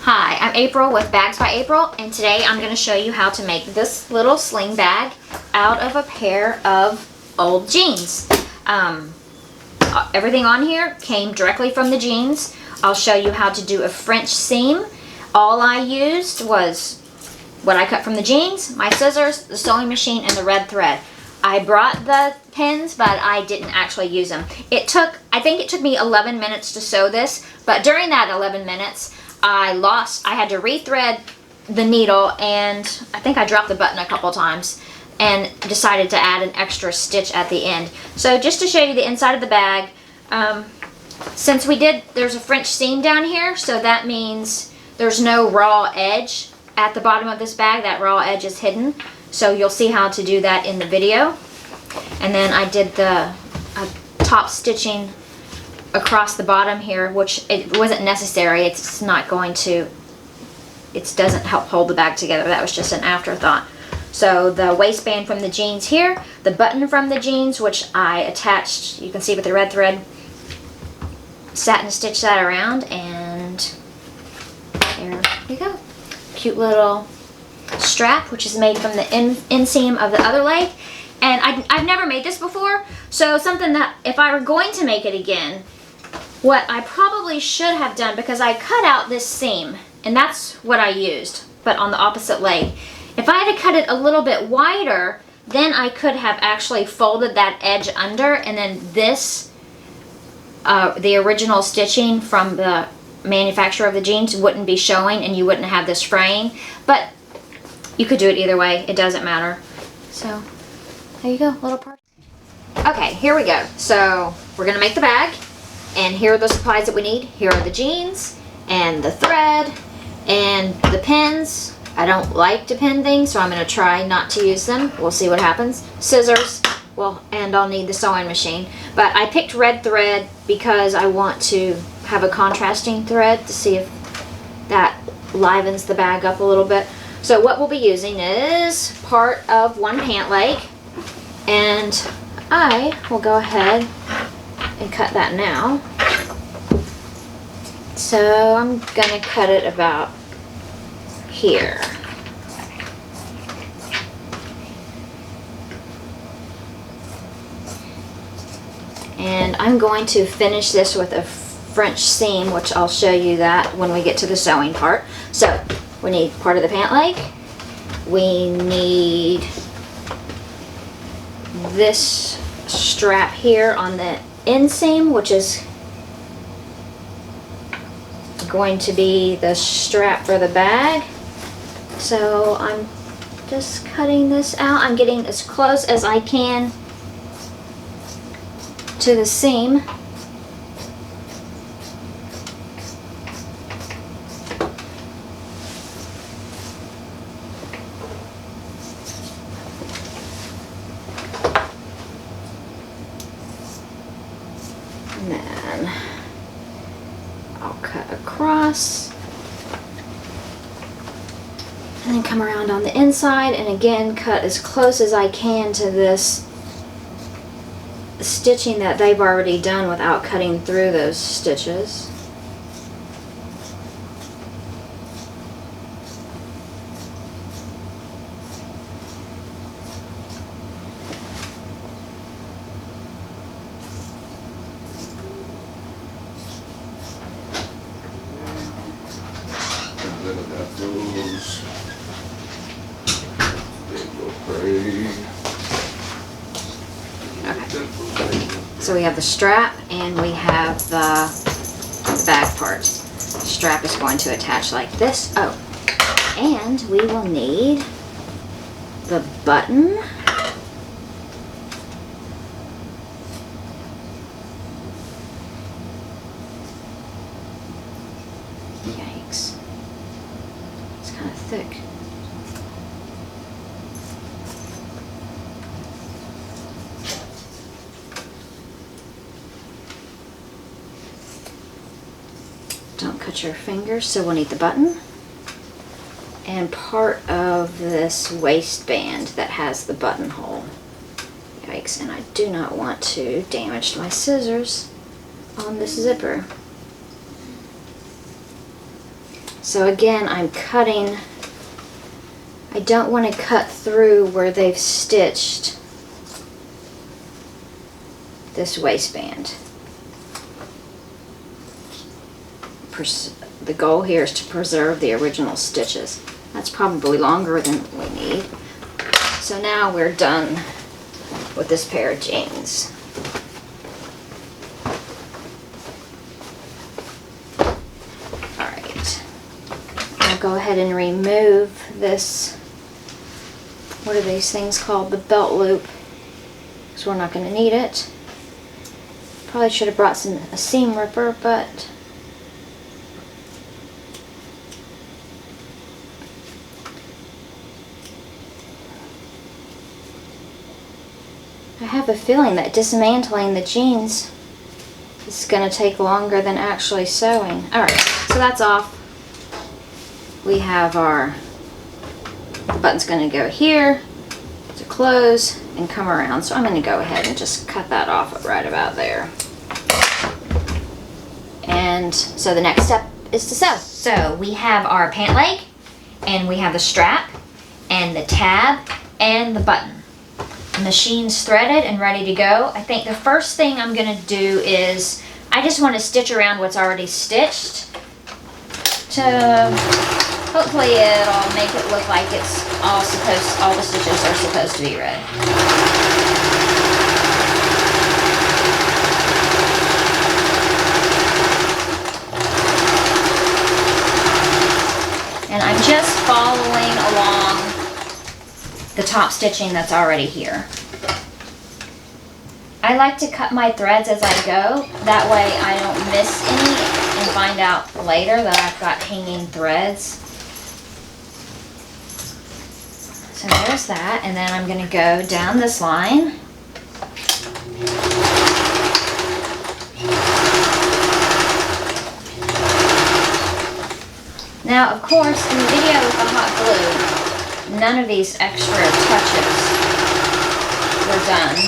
Hi, I'm April with Bags by April, and today I'm going to show you how to make this little sling bag out of a pair of old jeans. Everything on here came directly from the jeans. I'll show you how to do a French seam. All I used was what I cut from the jeans, my scissors, the sewing machine, and the red thread. I brought the pins, but I didn't actually use them. I think it took me 11 minutes to sew this, but during that 11 minutes, I had to rethread the needle, and I think I dropped the button a couple times and decided to add an extra stitch at the end. So just to show you the inside of the bag, since there's a French seam down here, so that means there's no raw edge at the bottom of this bag. That raw edge is hidden. So you'll see how to do that in the video. And then I did the top stitching across the bottom here, which it wasn't necessary. It doesn't help hold the bag together. That was just an afterthought. So the waistband from the jeans here, the button from the jeans, which I attached, you can see with the red thread, satin stitch that around, and there you go. Cute little strap, which is made from the inseam of the other leg. And I've never made this before, so something that if I were going to make it again, what I probably should have done, because I cut out this seam, and that's what I used, but on the opposite leg. If I had cut it a little bit wider, then I could have actually folded that edge under, and then this, the original stitching from the manufacturer of the jeans wouldn't be showing, and you wouldn't have this fraying. But you could do it either way, it doesn't matter. So there you go, little part. Okay, here we go. So we're gonna make the bag, and here are the supplies that we need. Here are the jeans and the thread and the pins. I don't like to pin things, so I'm gonna try not to use them. We'll see what happens. Scissors, and I'll need the sewing machine. But I picked red thread because I want to have a contrasting thread to see if that livens the bag up a little bit. So what we'll be using is part of one pant leg, and I will go ahead and cut that now. So I'm gonna cut it about here. And I'm going to finish this with a French seam, which I'll show you that when we get to the sewing part. So we need part of the pant leg. We need this strap here on the inseam, which is going to be the strap for the bag. So I'm just cutting this out. I'm getting as close as I can to the seam. And then I'll cut across and then come around on the inside, and again cut as close as I can to this stitching that they've already done without cutting through those stitches. So we have the strap and we have the back part. The strap is going to attach like this. Oh, and we will need the button. Yikes. It's kind of thick. Don't cut your fingers, so we'll need the button and part of this waistband that has the buttonhole. Yikes, and I do not want to damage my scissors on this zipper. So again, I'm cutting, I don't want to cut through where they've stitched this waistband. The goal here is to preserve the original stitches. That's probably longer than we need. So now we're done with this pair of jeans. Alright. I'll go ahead and remove this, what are these things called? The belt loop. Because we're not going to need it. Probably should have brought a seam ripper, but I have a feeling that dismantling the jeans is going to take longer than actually sewing. Alright, so that's off. We have our button's going to go here to close and come around. So I'm going to go ahead and just cut that off right about there. And so the next step is to sew. So we have our pant leg, and we have the strap, and the tab, and the button. The machine's threaded and ready to go. I think the first thing I'm going to do is, I just want to stitch around what's already stitched to hopefully it'll make it look like it's all the stitches are supposed to be red. And I'm just following along the top stitching that's already here. I like to cut my threads as I go. That way I don't miss any and find out later that I've got hanging threads. So there's that, and then I'm going to go down this line. Now, of course, in the video with the hot glue, none of these extra touches were done.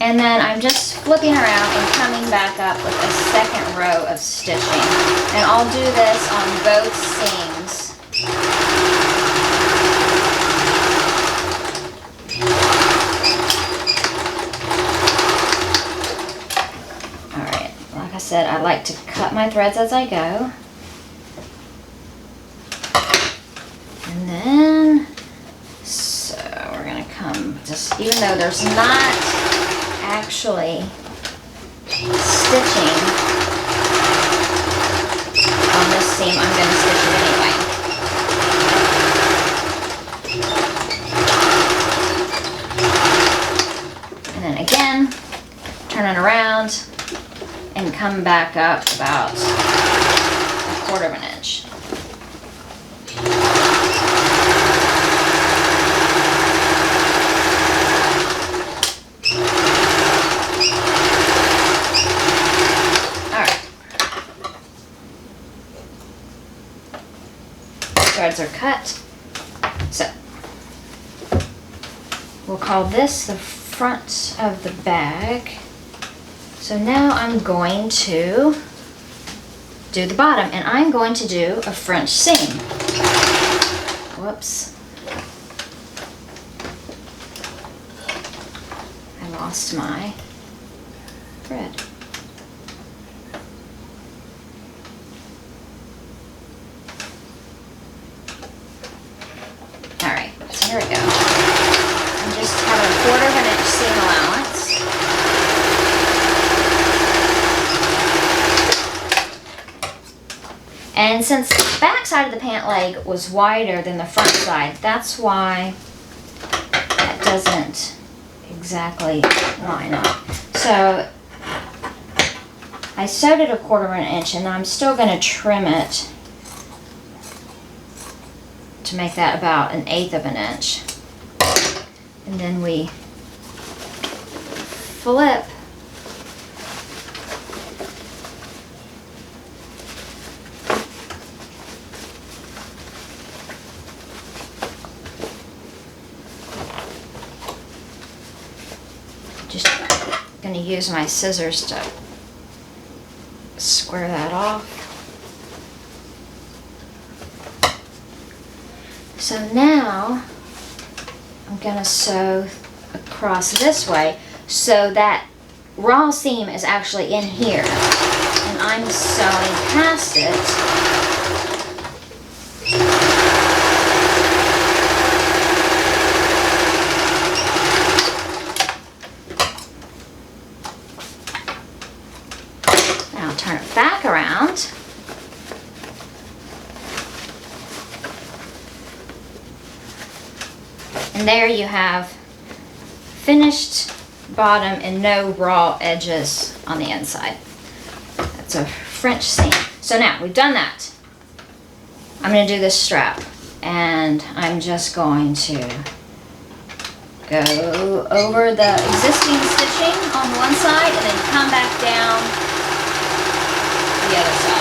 And then I'm just flipping around and coming back up with a second row of stitching. And I'll do this on both seams. Alright, like I said, I like to cut my threads as I go. And then, so we're going to come, just even though there's not actually stitching on this seam, I'm going to stitch it anyway. And then again, turn it around and come back up about 1/4 of an inch. Threads are cut. So we'll call this the front of the bag. So now I'm going to do the bottom, and I'm going to do a French seam. Whoops. I lost my thread. There we go. I'm just having a 1/4 of an inch seam allowance. And since the back side of the pant leg was wider than the front side, that's why that doesn't exactly line up. So I sewed it a 1/4 of an inch, and I'm still going to trim it to make that about 1/8 of an inch. And then we flip just going to use my scissors to square that off. So now I'm gonna sew across this way so that raw seam is actually in here, and I'm sewing past it. Now turn it back around. And there you have finished bottom and no raw edges on the inside. That's a French seam. So now we've done that. I'm going to do this strap, and I'm just going to go over the existing stitching on one side and then come back down the other side.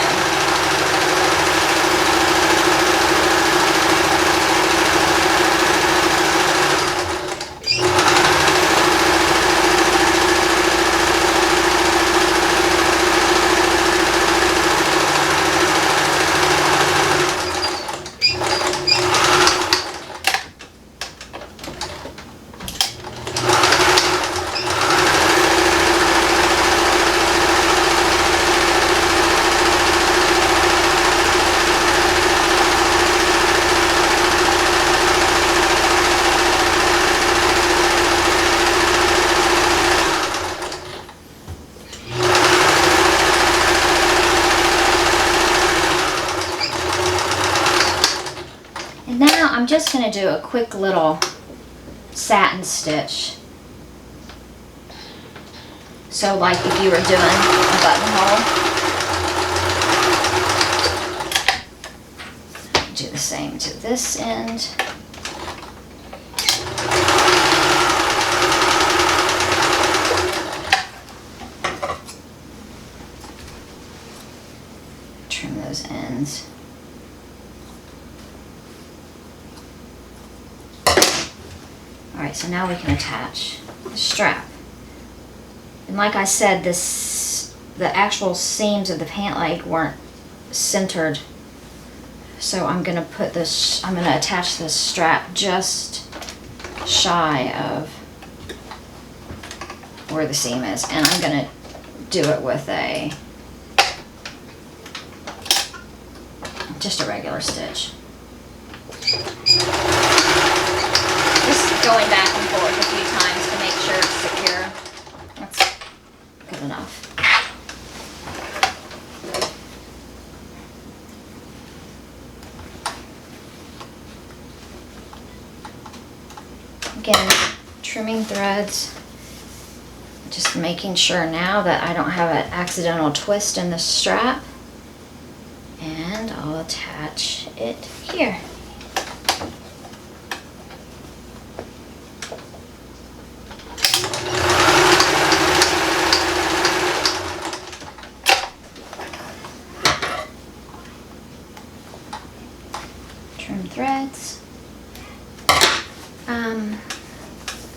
I'm just going to do a quick little satin stitch. So like if you were doing a buttonhole, do the same to this end. Trim those ends. Alright, so now we can attach the strap. And like I said, the actual seams of the pant leg weren't centered. So I'm gonna attach this strap just shy of where the seam is. And I'm gonna do it with just a regular stitch. Just going back and forth a few times to make sure it's secure. That's good enough. Again, trimming threads. Just making sure now that I don't have an accidental twist in the strap. And I'll attach it here. Trim threads.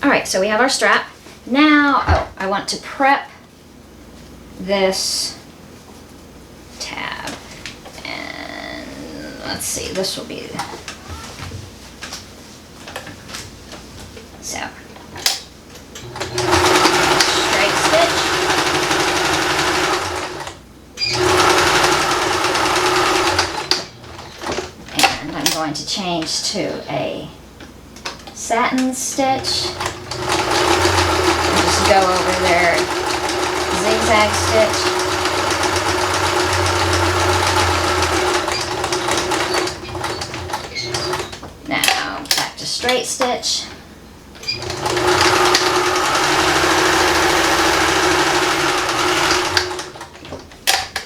Alright, so we have our strap. Now, I want to prep this tab. And let's see, this will be... So, straight stitch. And I'm going to change to a satin stitch. Just go over there, zigzag stitch. Now back to straight stitch.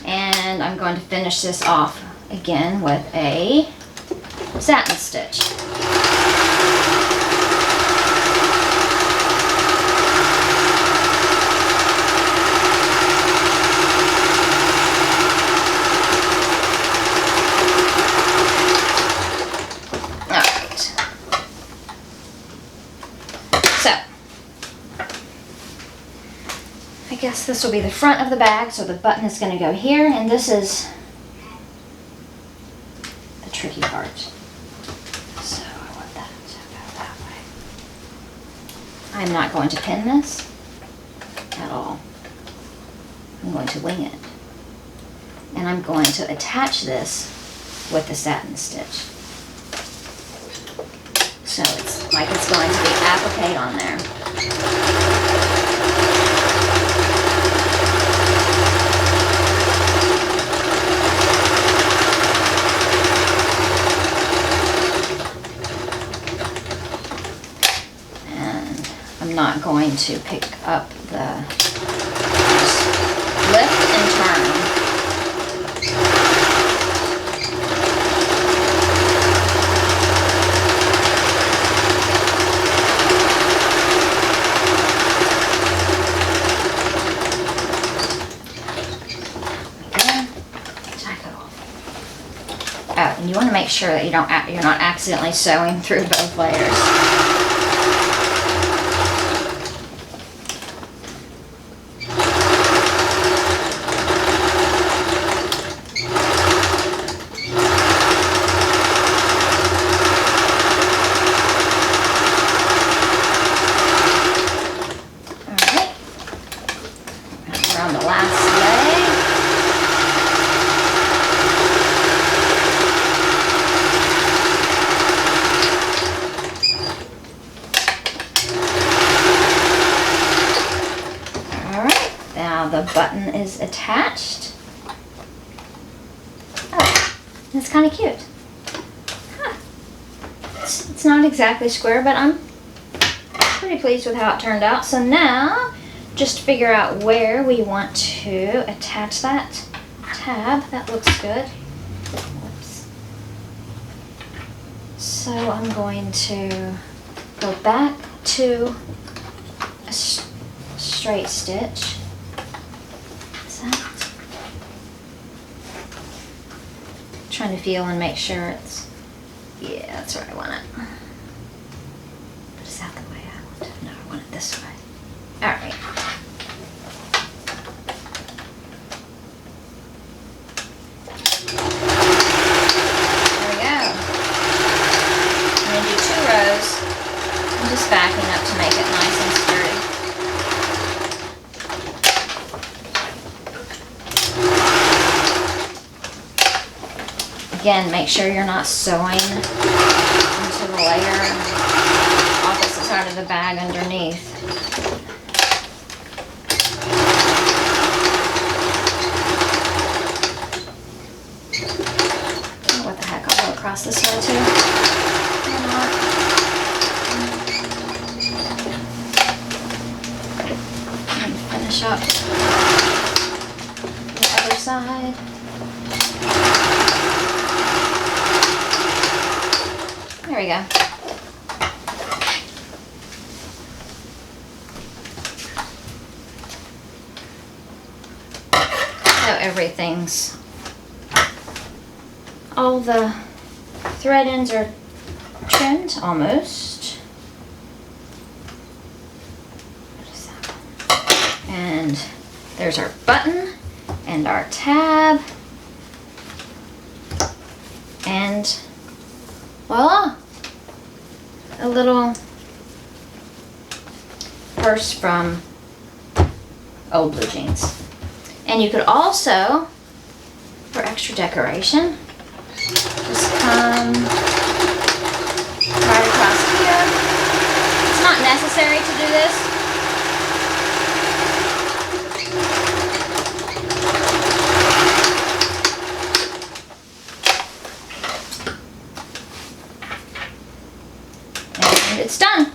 And I'm going to finish this off again with a satin stitch. I guess this will be the front of the bag, so the button is going to go here, and this is the tricky part. So I want that to go that way. I'm not going to pin this at all. I'm going to wing it. And I'm going to attach this with the satin stitch. So it's like it's going to be appliqued on there. And I'm not going to pick up the, just lift and turn. And you want to make sure that you're not accidentally sewing through both layers. All right. Around the last leg. The button is attached. Oh, it's kind of cute. Huh. It's not exactly square, but I'm pretty pleased with how it turned out. So now, just figure out where we want to attach that tab. That looks good. Whoops. So I'm going to go back to a straight stitch. Trying to feel and make sure it's, yeah, that's where I want it. But is that the way I want it? No, I want it this way. All right. There we go. I'm going to do 2 rows. I'm just backing up to make it nice and sturdy. Again, make sure you're not sewing into the layer opposite side of the bag underneath. Oh, what the heck, I'll go across this way too. And finish up the other side. There we go. So everything's, all the thread ends are trimmed almost. What is that? And there's our button and our tab. And voila! A little purse from old blue jeans. And you could also, for extra decoration, just come right across here. It's not necessary to do this. And it's done.